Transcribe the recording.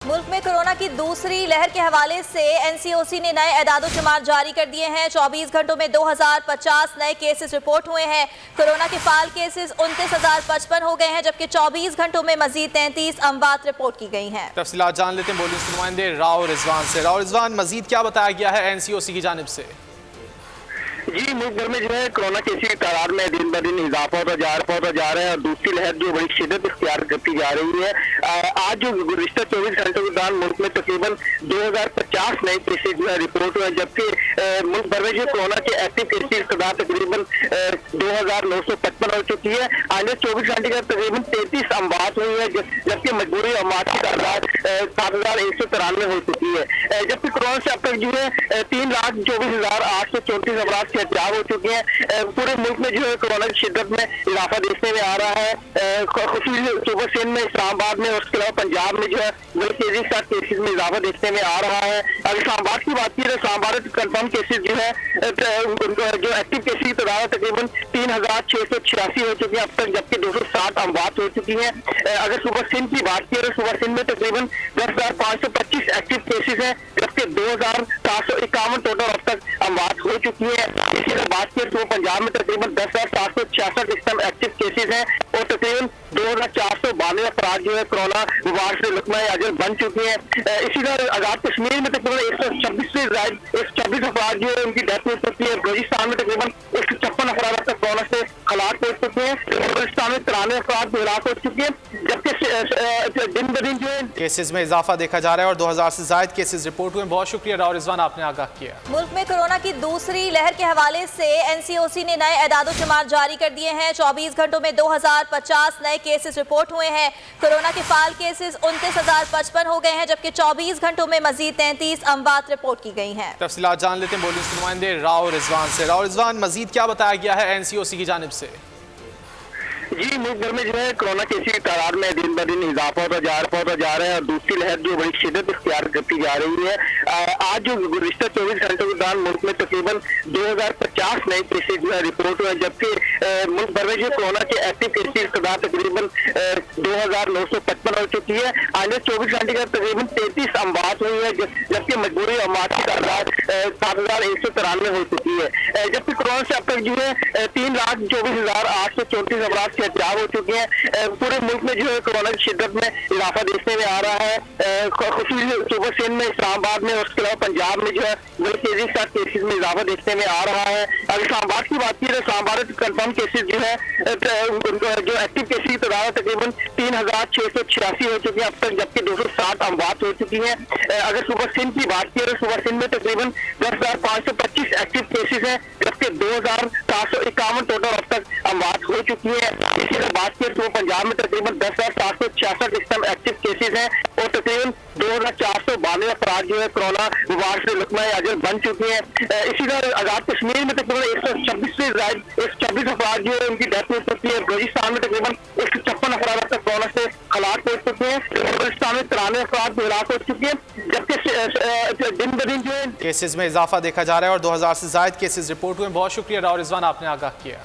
मुल्क में कोरोना की दूसरी लहर के हवाले से एनसीओसी ने नए एदाद-ओ-शुमार जारी कर दिए हैं। 24 घंटों में 2050 नए केसेस रिपोर्ट हुए हैं। कोरोना के फाल केसेस 29,055 हो गए हैं, जबकि 24 घंटों में मजीद 33 अमवात रिपोर्ट की गई हैं। तफसीलात जान लेते हैं बोलिस नुमाइंदे राव रिजवान से। राव रिजवान, मजीद क्या बताया गया है एनसीओसी की जानिब से? जी, मुल्क भर में जो है कोरोना केसेस की तादाद में दिन ब दिन इजाफा होता जा रहा है और दूसरी लहर जो बड़ी शिद्दत इख्तियार करती जा रही है। आज जो गुज़िश्ता 24 घंटों के दौरान मुल्क में तकरीबन 2050 नए केसेस जो है रिपोर्ट हुए, जबकि मुल्क भर में जो कोरोना के एक्टिव केसेस की तादाद तकरीबन 2,955 हो चुकी है। आने 24 घंटे का तकरीबन 33 अमवात हुई है, जबकि मजबूरी अमवात की तादाद 7,193 हो चुकी है। जबकि कोरोना से अब तक जो है 3,24,834 अफराद से बचाव हो चुके हैं। पूरे मुल्क में जो है कोरोना की शिद्दत में इजाफा देखने में आ रहा है। खुसूसी सूबा सिंध में, इस्लामाबाद में, उसके अलावा पंजाब में जो है बड़ी तेजी के साथ केसेस में इजाफा देखने में आ रहा है। अगर इस्लामाबाद की बात की तो इस्लामाबाद में कन्फर्म केसेस जो है जो एक्टिव केसेस की तादाद तकरीबन 3,686 हो चुकी है अब तक, जबकि 260 अमवात हो चुकी है। अगर सूबा सिंध की बात की तो सूबा सिंध में तकरीबन 10,525 एक्टिव केसेस है, जबकि 2,751 टोटल अब तक अमवात हो चुकी है। इसी तरह बात की तो पंजाब में तकरीबन 10,766 इस टाइम एक्टिव केसेस हैं और तकरीबन 2,492 अफराद जो है कोरोना वार से लुत्मा अजल बन चुके हैं। इसी तरह आजाद कश्मीर में तकरीबन 126 से ज्यादा 126 अफराद जो है उनकी डेथ हो चुकी है। बलूचिस्तान में तकरीबन 156 अफराद अब तक कोरोना से हलाक हो चुके हैं। बलूचिस्तान में 93 अफराद हलाक हो चुके हैं, जबकि दिन ब दिन जो है केसेस में इजाफा देखा जा रहा है और 2000 से ज्यादा केसेस रिपोर्ट हुए। बहुत शुक्रिया राव रिजवान, आपने आगाह किया। मुल्क में कोरोना की दूसरी लहर के हवाले से एनसीओसी ने नए एदाद-ओ-शुमार जारी कर दिए हैं। 24 घंटों में 2,050 नए केसेस रिपोर्ट हुए हैं। कोरोना के फाल केसेस 29,055 हो गए हैं, जबकि 24 घंटों में मजीद 33 अमवात रिपोर्ट की गई हैं। तफसीलात जान लेते हैं बोलिस नुमाइंदे राव रिजवान से। राव रिजवान, मजीद क्या बताया गया है एनसीओसी की जानिब से? जी, मुल्क भर में जो है कोरोना केसेस की तादाद में दिन ब दिन इजाफा होता जा रहा है और दूसरी लहर जो बड़ी शिद्दत इख्तियार करती जा रही है। आज जो गुज़िश्ता 24 घंटों के दौरान मुल्क में तकरीबन 2,050 नए केसेस जो है रिपोर्ट हुए, जबकि मुल्क भर में जो कोरोना के एक्टिव केसेस की तादाद तकरीबन 2,955 हो चुकी है। आने 24 घंटे का तकरीबन 33 अमवात हुई है, जबकि मजबूरी अमवात की तादाद 7,193 हो चुकी है। जबकि कोरोना से अब तक जो है 3,24,834 अफराद से बचाव हो चुके हैं। पूरे मुल्क में जो है कोरोना की शिद्दत में इजाफा देखने में आ रहा है। खुसूसी सूबा सिंध में, इस्लामाबाद में, उसके अलावा पंजाब में जो है बड़ी तेजी के साथ केसेस में इजाफा देखने में आ रहा है। अगर इस्लामाबाद की बात की तो इस्लामाबाद में कन्फर्म केसेस जो है जो एक्टिव केसेस की तादाद तकरीबन 3,686 हो चुकी है अब तक, जबकि 260 अमवात हो चुकी है। अगर सूबा सिंध की बात की तो सूबा सिंध में तकरीबन 10,525 एक्टिव केसेस है, जबकि 2,751 टोटल अब तक अमवात हो चुकी है। इसी तरह बात की तो पंजाब में तकरीबन 10,766 इस टाइम एक्टिव केसेस हैं और तकरीबन 2,492 अफराद जो है कोरोना वार से लुत्मा अजल बन चुके हैं। इसी तरह आजाद कश्मीर में तकरीबन 126 से ज्यादा 126 अफराद जो है उनकी डेथ हो चुकी है। बलूचिस्तान में तकरीबन 156 अफराद अब तक कोरोना से हलाक हो चुके हैं। बलूचिस्तान में 93 अफराद हलाक हो चुके हैं, जबकि दिन ब दिन जो है केसेस में इजाफा देखा जा रहा है और 2000 से ज्यादा केसेस रिपोर्ट हुए। बहुत शुक्रिया राव रिजवान, आपने आगाह किया।